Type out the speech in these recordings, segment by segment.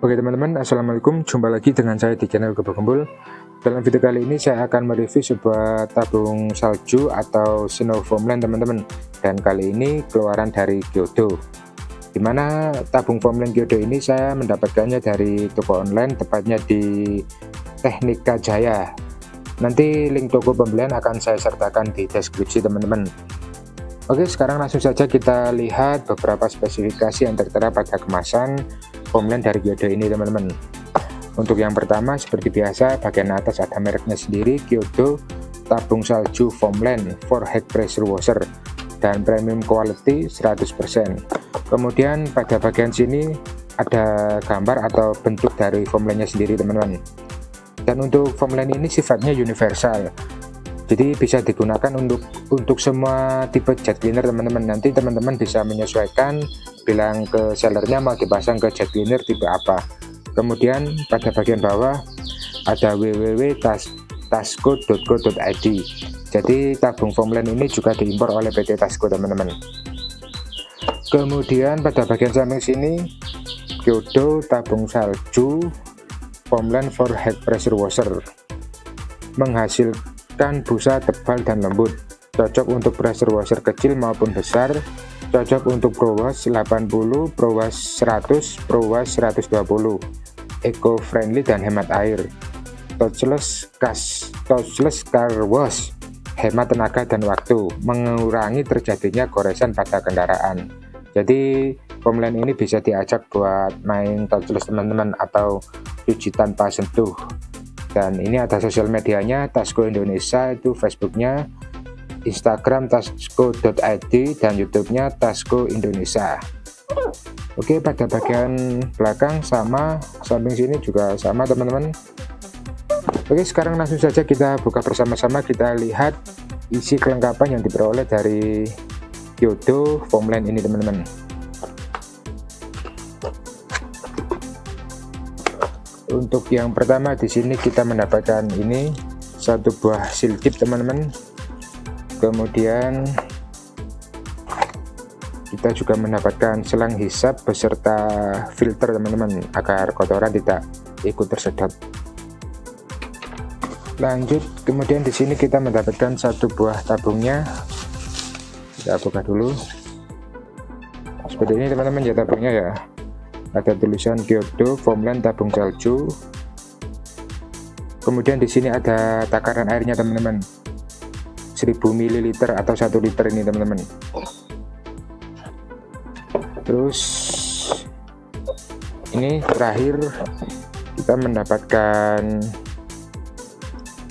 Oke teman-teman, assalamualaikum, jumpa lagi dengan saya di channel Kebo Gembul. Dalam video kali ini saya akan mereview sebuah tabung salju atau snow foamland teman-teman, dan kali ini keluaran dari Kyodo, dimana tabung foamland Kyodo ini saya mendapatkannya dari toko online, tepatnya di Teknika Jaya. Nanti link toko pembelian akan saya sertakan di deskripsi teman-teman. Oke, sekarang langsung saja kita lihat beberapa spesifikasi yang tertera pada kemasan foamland dari Kyodo ini teman-teman. Untuk yang pertama, seperti biasa, bagian atas ada mereknya sendiri, Kyodo tabung salju foamland for high pressure washer dan premium quality 100%. Kemudian pada bagian sini ada gambar atau bentuk dari foamlandnya sendiri teman-teman. Dan untuk foamland ini sifatnya universal, jadi bisa digunakan untuk semua tipe jet cleaner teman-teman. Nanti teman-teman bisa menyesuaikan, bilang ke sellernya mau dipasang ke jet cleaner tipe apa. Kemudian pada bagian bawah ada www.tasco.co.id. Jadi tabung foamland ini juga diimpor oleh PT Tasco teman-teman. Kemudian pada bagian samping sini, Kyodo tabung salju foamland for high pressure washer, menghasilkan busa tebal dan lembut, cocok untuk pressure washer kecil maupun besar, cocok untuk pro wash 80, pro wash 100, pro wash 120, eco friendly dan hemat air, touchless car wash, hemat tenaga dan waktu, mengurangi terjadinya goresan pada kendaraan. Jadi foamland ini bisa diajak buat main touchless teman-teman, atau cuci tanpa sentuh. Dan ini ada sosial medianya, Tasco Indonesia, itu Facebooknya, Instagram tasco.id, dan YouTube-nya Tasco Indonesia. Oke, pada bagian belakang sama, samping sini juga sama teman-teman. Oke, sekarang langsung saja kita buka bersama-sama, kita lihat isi kelengkapan yang diperoleh dari Kyodo foamland ini teman-teman. Untuk yang pertama di sini kita mendapatkan ini satu buah seal tip teman-teman. Kemudian kita juga mendapatkan selang hisap beserta filter teman-teman, agar kotoran tidak ikut tersedot. Lanjut, kemudian di sini kita mendapatkan satu buah tabungnya. Kita buka dulu. Seperti ini teman-teman ya tabungnya ya. Ada tulisan Kyodo foamland tabung salju. Kemudian di sini ada takaran airnya teman-teman, 1000 ml atau 1 liter ini teman-teman. Terus ini terakhir kita mendapatkan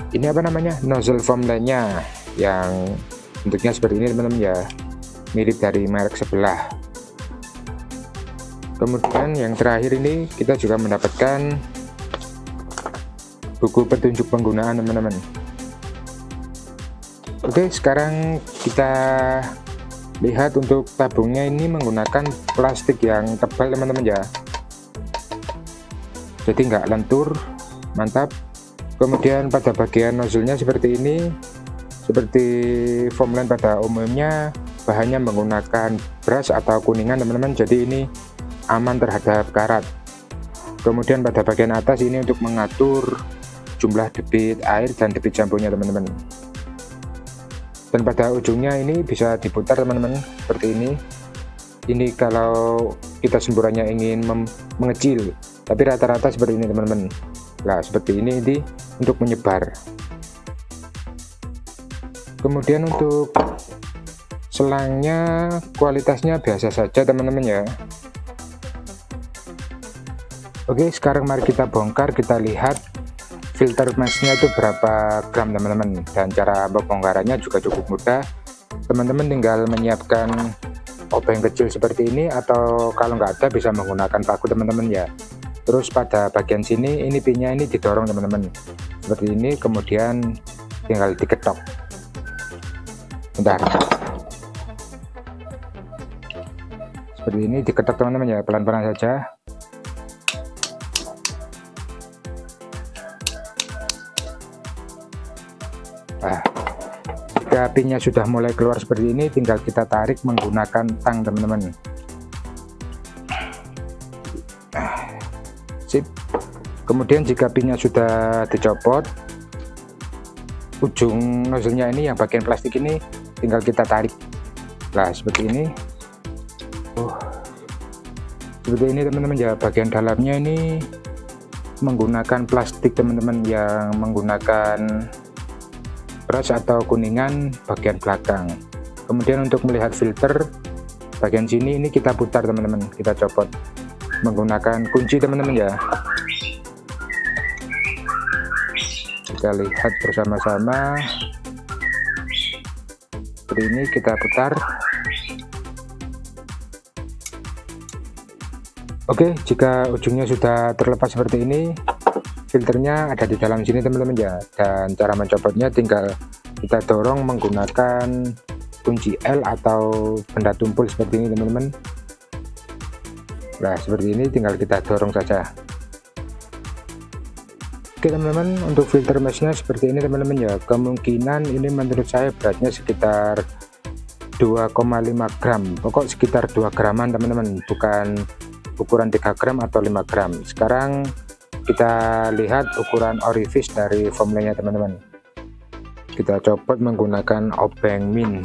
ini apa namanya, nozzle foamlandnya, yang bentuknya seperti ini teman-teman ya, mirip dari merek sebelah. Kemudian yang terakhir ini kita juga mendapatkan buku petunjuk penggunaan teman-teman. Oke, sekarang kita lihat untuk tabungnya ini menggunakan plastik yang tebal teman-teman ya, jadi nggak lentur, mantap. Kemudian pada bagian nozzle-nya seperti ini, seperti foamland pada umumnya bahannya menggunakan brush atau kuningan teman-teman, jadi ini aman terhadap karat. Kemudian pada bagian atas ini untuk mengatur jumlah debit air dan debit campurnya teman-teman. Dan pada ujungnya ini bisa diputar teman-teman seperti ini. Ini kalau kita semburannya ingin mengecil, tapi rata-rata seperti ini teman-teman. Nah seperti ini untuk menyebar. Kemudian untuk selangnya kualitasnya biasa saja teman-teman ya. Oke, sekarang mari kita bongkar, kita lihat filter meshnya itu berapa gram teman-teman, dan cara pembongkarannya juga cukup mudah. Teman-teman tinggal menyiapkan obeng kecil seperti ini, atau kalau nggak ada bisa menggunakan paku teman-teman ya. Terus pada bagian sini ini pinnya ini didorong teman-teman seperti ini, kemudian tinggal diketok. Bentar, seperti ini diketok teman-teman ya, pelan-pelan saja. Nah, jika pinnya sudah mulai keluar seperti ini, tinggal kita tarik menggunakan tang teman-teman. Sip. Kemudian jika pinnya sudah dicopot, ujung nozzle-nya ini yang bagian plastik ini tinggal kita tarik. Nah seperti ini. Seperti ini teman-teman ya, bagian dalamnya ini menggunakan plastik teman-teman, yang menggunakan brush atau kuningan bagian belakang. Kemudian untuk melihat filter bagian sini ini kita putar teman-teman, kita copot menggunakan kunci teman-teman ya. Kita lihat bersama-sama. Seperti ini kita putar. Oke, jika ujungnya sudah terlepas seperti ini, filternya ada di dalam sini teman-teman ya. Dan cara mencopotnya tinggal kita dorong menggunakan kunci L atau benda tumpul seperti ini teman-teman. Nah seperti ini tinggal kita dorong saja. Oke teman-teman, untuk filter meshnya seperti ini teman-teman ya. Kemungkinan ini menurut saya beratnya sekitar 2,5 gram, pokok sekitar 2 graman teman-teman, bukan ukuran 3 gram atau 5 gram. Sekarang kita lihat ukuran orifice dari foam line nya teman-teman. Kita copot menggunakan obeng min.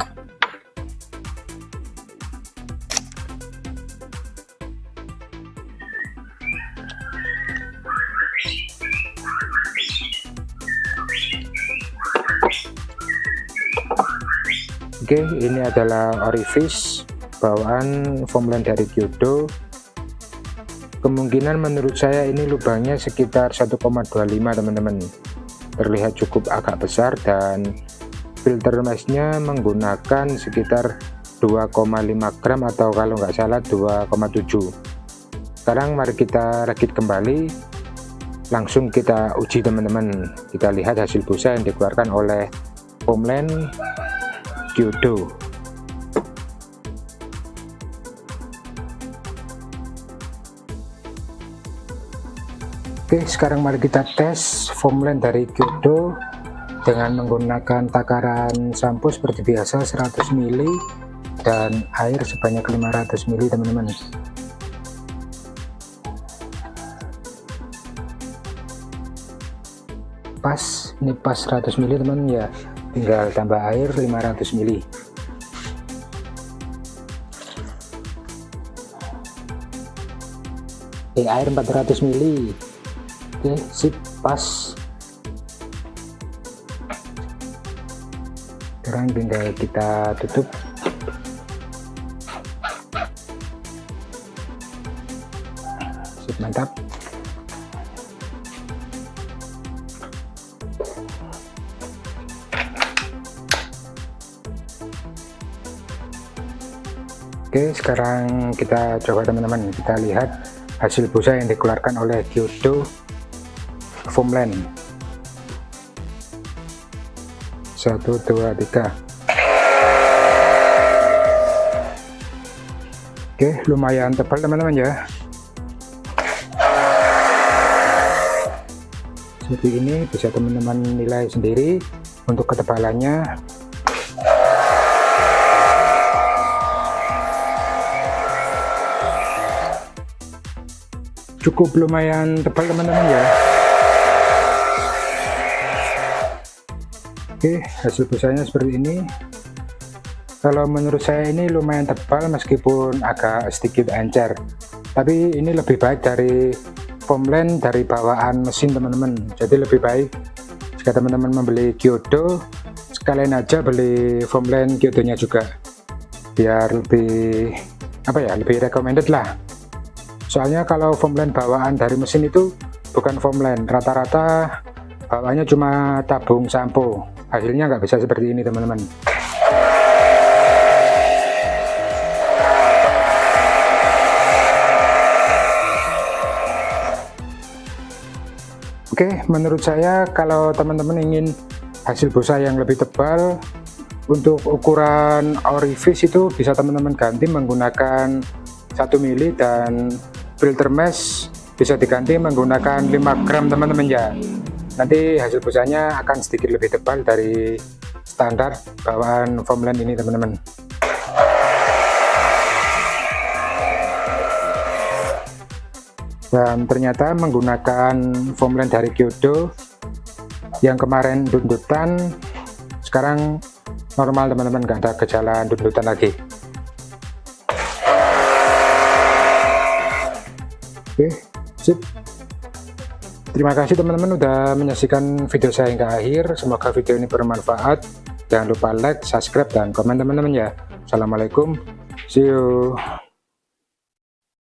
Oke, ini adalah orifice bawaan foam line dari Kyodo. Kemungkinan menurut saya ini lubangnya sekitar 1,25 teman-teman, terlihat cukup agak besar, dan filter meshnya menggunakan sekitar 2,5 gram atau kalau nggak salah 2,7. Sekarang mari kita rakit kembali, langsung kita uji teman-teman. Kita lihat hasil busa yang dikeluarkan oleh foam line Kyodo. Oke, sekarang mari kita tes foam line dari Kyodo dengan menggunakan takaran sampo seperti biasa 100 ml dan air sebanyak 500 ml teman-teman. Pas, ini pas 100 ml teman-teman ya, tinggal tambah air 500 ml. Air 400 ml. Oke, sip, pas. Sekarang tinggal kita tutup. Sip, mantap. Oke, sekarang kita coba teman-teman, kita lihat hasil busa yang dikeluarkan oleh Kyodo foam line. 1, 2, 3. Oke, lumayan tebal teman-teman ya. Seperti ini, bisa teman-teman nilai sendiri untuk ketebalannya. Cukup lumayan tebal teman-teman ya. Oke, hasil busanya seperti ini. Kalau menurut saya ini lumayan tebal meskipun agak sedikit encer, tapi ini lebih baik dari foam line dari bawaan mesin teman-teman. Jadi lebih baik jika teman-teman membeli Kyodo, sekalian aja beli foam line Kyodo nya juga, biar lebih lebih recommended lah. Soalnya kalau foam line bawaan dari mesin itu bukan foam line, rata-rata bawaannya cuma tabung sampo. Hasilnya nggak bisa seperti ini teman-teman. Oke, menurut saya kalau teman-teman ingin hasil busa yang lebih tebal, untuk ukuran orifice itu bisa teman-teman ganti menggunakan 1 ml, dan filter mesh bisa diganti menggunakan 5 gram teman-teman ya. Nanti hasil busanya akan sedikit lebih tebal dari standar bawaan foam line ini teman-teman. Dan ternyata menggunakan foam line dari Kyodo yang kemarin dundutan, sekarang normal teman-teman, nggak ada gejala dundutan lagi. Oke, sip. Terima kasih teman-teman udah menyaksikan video saya hingga akhir. Semoga video ini bermanfaat. Jangan lupa like, subscribe, dan komen teman-teman ya. Assalamualaikum, see you.